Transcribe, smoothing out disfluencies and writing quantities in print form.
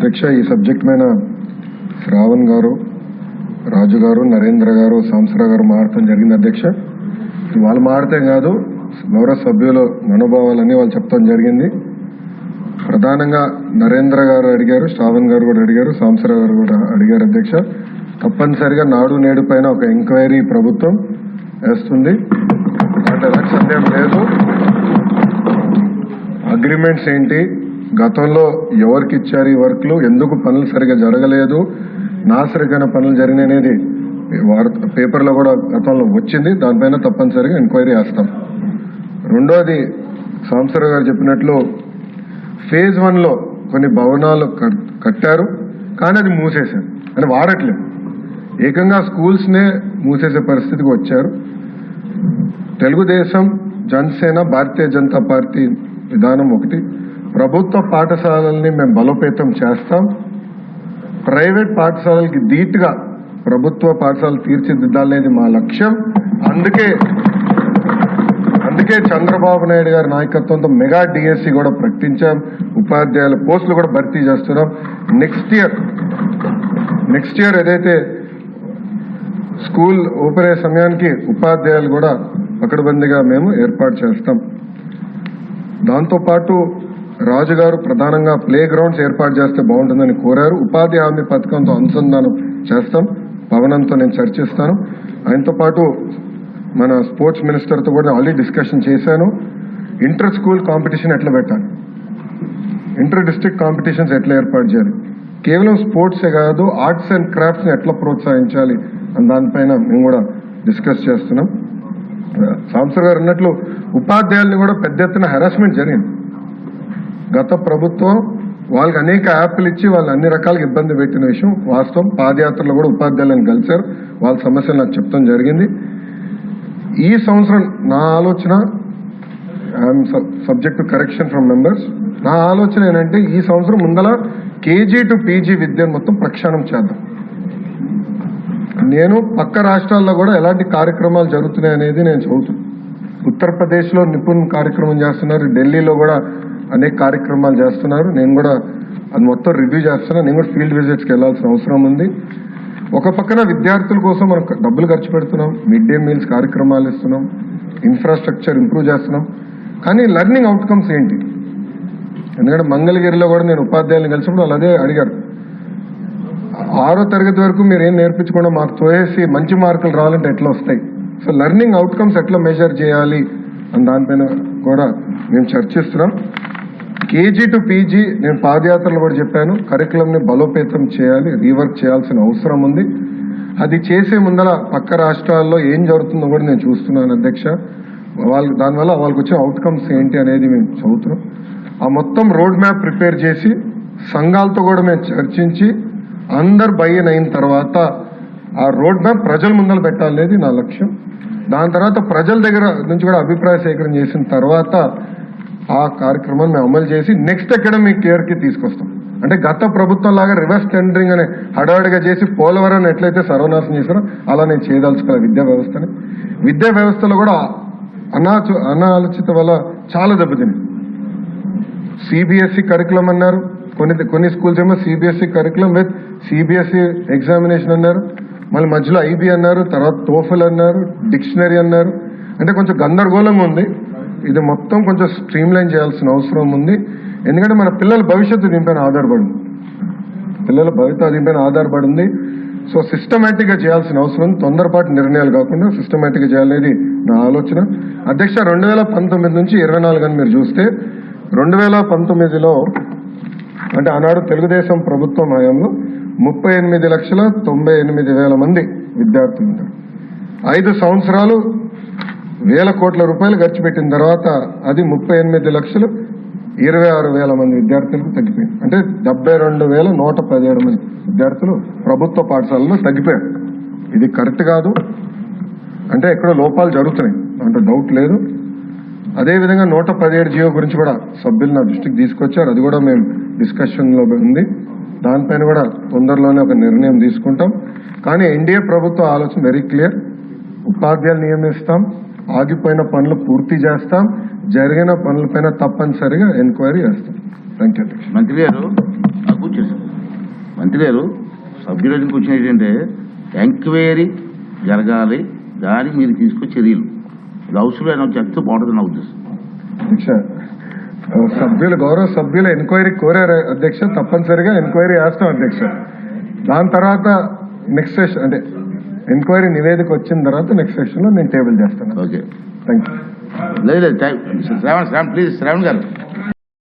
అధ్యక్ష ఈ సబ్జెక్ట్ మీద శ్రావణ్ గారు, రాజు గారు, నరేంద్ర గారు, సాంసరా గారు మాట్లాడటం జరిగింది అధ్యక్ష. వాళ్ళు మాడితే కాదు, గౌరవ సభ్యుల మనోభావాలని వాళ్ళు చెప్తాం జరిగింది. ప్రధానంగా నరేంద్ర గారు అడిగారు, శ్రావణ్ గారు కూడా అడిగారు, సాంసరా గారు కూడా అడిగారు అధ్యక్ష. తప్పనిసరిగా నాడు నేడు పైన ఒక ఎంక్వైరీ ప్రభుత్వం వేస్తుంది, అంటే సందేహం లేదు. అగ్రిమెంట్స్ ఏంటి, గతంలో ఎవరికి ఇచ్చారు ఈ వర్క్లు, ఎందుకు పనులు సరిగా జరగలేదు, నాసరికైన పనులు జరిగిననేది పేపర్లో కూడా గతంలో వచ్చింది. దానిపైన తప్పనిసరిగా ఎంక్వైరీ చేస్తాం. రెండోది, సాంసరా గారు చెప్పినట్లు ఫేజ్ 1లో కొన్ని భవనాలు కట్టారు, కానీ అది మూసేశారు, అని వాడట్లేదు. ఏకంగా స్కూల్స్నే మూసేసే పరిస్థితికి వచ్చారు. తెలుగుదేశం, జనసేన, భారతీయ జనతా పార్టీ విధానం ఒకటి. ప్రభుత్వ పాఠశాలల్ని మేము బలోపేతం చేస్తాం. ప్రైవేట్ పాఠశాలలకి ధీటుగా ప్రభుత్వ పాఠశాలలు తీర్చిదిద్దాలనేది మా లక్ష్యం. అందుకే చంద్రబాబు నాయుడు గారి నాయకత్వంతో మెగా డిఎస్సి కూడా ప్రకటించాం. ఉపాధ్యాయుల పోస్టులు కూడా భర్తీ చేస్తున్నాం. నెక్స్ట్ ఇయర్ ఏదైతే స్కూల్ ఓపెన్ అయ్యే సమయానికి ఉపాధ్యాయులు కూడా పకడ్బందీగా మేము ఏర్పాటు చేస్తాం. దాంతోపాటు రాజుగారు ప్రధానంగా ప్లే గ్రౌండ్స్ ఏర్పాటు చేస్తే బాగుంటుందని కోరారు. ఉపాధి హామీ పథకంతో అనుసంధానం చేస్తాం. పవనంతో నేను చర్చిస్తాను. ఆయనతో పాటు మన స్పోర్ట్స్ మినిస్టర్తో కూడా ఆల్రెడీ డిస్కషన్ చేశాను. ఇంటర్ స్కూల్ కాంపిటీషన్ ఎట్లా పెట్టాలి, ఇంటర్ డిస్ట్రిక్ట్ కాంపిటీషన్స్ ఎట్లా ఏర్పాటు చేయాలి, కేవలం స్పోర్ట్సే కాదు ఆర్ట్స్ అండ్ క్రాఫ్ట్స్ని ఎట్లా ప్రోత్సహించాలి అని దానిపైన మేము కూడా డిస్కస్ చేస్తున్నాం. సాంసర్ గారు అన్నట్లు ఉపాధ్యాయుల్ని కూడా పెద్ద ఎత్తున హెరాస్మెంట్ జరిగింది. గత ప్రభుత్వం వాళ్ళకి అనేక యాప్లు ఇచ్చి వాళ్ళు అన్ని రకాలుగా ఇబ్బంది పెట్టిన విషయం వాస్తవం. పాదయాత్రలో కూడా ఉపాధ్యాయులను కలిశారు, వాళ్ళ సమస్యలు నాకు చెప్తాం జరిగింది. ఈ సంవత్సరం నా ఆలోచన, I'm subject to correction from members, నా ఆలోచన ఏంటంటే ఈ సంవత్సరం ముందల కేజీ టు పీజీ విద్యను మొత్తం ప్రక్షాళన చేద్దాం. నేను పక్క రాష్ట్రాల్లో కూడా ఎలాంటి కార్యక్రమాలు జరుగుతున్నాయి అనేది నేను చదువుతున్నాను. ఉత్తరప్రదేశ్లో నిపుణ్ కార్యక్రమం చేస్తున్నారు, ఢిల్లీలో కూడా అనేక కార్యక్రమాలు చేస్తున్నారు. నేను కూడా అది మొత్తం రివ్యూ చేస్తున్నాను. నేను కూడా ఫీల్డ్ విజిట్స్కి వెళ్లాల్సిన అవసరం ఉంది. ఒక పక్కన విద్యార్థుల కోసం మనం డబ్బులు ఖర్చు పెడుతున్నాం, మిడ్ డే మీల్స్ కార్యక్రమాలు ఇస్తున్నాం, ఇన్ఫ్రాస్ట్రక్చర్ ఇంప్రూవ్ చేస్తున్నాం. కానీ లెర్నింగ్ అవుట్కమ్స్ ఏంటి? ఎందుకంటే మంగళగిరిలో కూడా నేను ఉపాధ్యాయులను కలిసినప్పుడు వాళ్ళు అదే అడిగారు. 6వ తరగతి వరకు మీరు ఏం నేర్పించకుండా మాకు తోయేసి మంచి మార్కులు రావాలంటే ఎట్లా వస్తాయి? సో లెర్నింగ్ అవుట్కమ్స్ ఎట్లా మెజర్ చేయాలి అని దానిపైన కూడా మేము చర్చిస్తున్నాం. కేజీ టు పీజీ నేను పాదయాత్రలు కూడా చెప్పాను, కరికులంని బలోపేతం చేయాలి, రీవర్క్ చేయాల్సిన అవసరం ఉంది. అది చేసే ముందర పక్క రాష్ట్రాల్లో ఏం జరుగుతుందో కూడా నేను చూస్తున్నాను అధ్యక్ష. దానివల్ల వాళ్ళకి వచ్చిన అవుట్కమ్స్ ఏంటి అనేది మేము చదువుతున్నాం. ఆ మొత్తం రోడ్ మ్యాప్ ప్రిపేర్ చేసి సంఘాలతో కూడా మేము చర్చించి అందరు బయ్యన్ అయిన తర్వాత ఆ రోడ్ మ్యాప్ ప్రజల ముందర పెట్టాలనేది నా లక్ష్యం. దాని తర్వాత ప్రజల దగ్గర నుంచి కూడా అభిప్రాయ సేకరణ చేసిన తర్వాత ఆ కార్యక్రమాన్ని మేము అమలు చేసి నెక్స్ట్ అకాడమిక్ ఇయర్కి తీసుకొస్తాం. అంటే గత ప్రభుత్వం లాగా రివర్స్ టెండరింగ్ అనే హడావుడిగా చేసి పోలవరాన్ని ఎట్లయితే సర్వనాశనం చేశారో అలా నేను చేయదలుచుకోవాలి విద్యా వ్యవస్థని. విద్యా వ్యవస్థలో కూడా అనాలోచిత వల్ల చాలా దెబ్బతింది. సిబిఎస్ఈ కరికులం అన్నారు, కొన్ని స్కూల్స్ ఏమో CBSE curriculum with CBSE examination అన్నారు, మళ్ళీ మధ్యలో ఐబీ అన్నారు, తర్వాత టోఫెల్ అన్నారు, డిక్షనరీ అన్నారు. అంటే కొంచెం గందరగోళంగా ఉంది. ఇది మొత్తం కొంచెం స్ట్రీమ్ లైన్ చేయాల్సిన అవసరం ఉంది. ఎందుకంటే మన పిల్లల భవిష్యత్తు దీనిపైన ఆధారపడి ఉంది. సో సిస్టమేటిక్గా చేయాల్సిన అవసరం ఉంది. తొందరపాటు నిర్ణయాలు కాకుండా సిస్టమేటిక్గా చేయాలనేది నా ఆలోచన అధ్యక్ష. 2019 నుంచి 24 అని మీరు చూస్తే 2019లో అంటే ఆనాడు తెలుగుదేశం ప్రభుత్వం హయాంలో 38,98,000 మంది విద్యార్థులు ఉంటారు. 5 సంవత్సరాలు వేల కోట్ల రూపాయలు ఖర్చు పెట్టిన తర్వాత అది 38,26,000 మంది విద్యార్థులకు తగ్గిపోయింది. అంటే 72,117 మంది విద్యార్థులు ప్రభుత్వ పాఠశాలలో తగ్గిపోయారు. ఇది కరెక్ట్ కాదు, అంటే ఎక్కడో లోపాలు జరుగుతున్నాయి, అంటే డౌట్ లేదు. అదేవిధంగా 117 జియో గురించి కూడా సభ్యులు నా దృష్టికి తీసుకొచ్చారు. అది కూడా మేము డిస్కషన్లో ఉంది. దానిపైన కూడా తొందరలోనే ఒక నిర్ణయం తీసుకుంటాం. కానీ ఎన్డీఏ ప్రభుత్వ ఆలోచన వెరీ క్లియర్. ఉపాధ్యాయులు నియమిస్తాం, ఆగిపోయిన పనులు పూర్తి చేస్తాం, జరిగిన పనులపైన తప్పనిసరిగా ఎంక్వైరీ చేస్తాం. Thank you. మంత్రి గారు మంత్రి గారు సభ్యులకి వచ్చిన ఏంటంటే ఎంక్వైరీ జరగాలి, దానికి మీరు తీసుకునే చర్యలు ఇది అవసరమైన చెప్తే బాగుంటుంది నా ఉద్దేశం. అధ్యక్ష, సభ్యులు గౌరవ సభ్యులు ఎంక్వైరీ కోరారు అధ్యక్ష, తప్పనిసరిగా ఎంక్వైరీ చేస్తాం అధ్యక్ష. దాని తర్వాత నెక్స్ట్ సెషన్ అంటే ఎంక్వైరీ నివేదిక వచ్చిన తర్వాత నెక్స్ట్ సెషన్ లో నేను టేబుల్ చేస్తాను. Okay, thank you. లేదు శ్రావణ్ ప్లీజ్ శ్రావణ్ గారు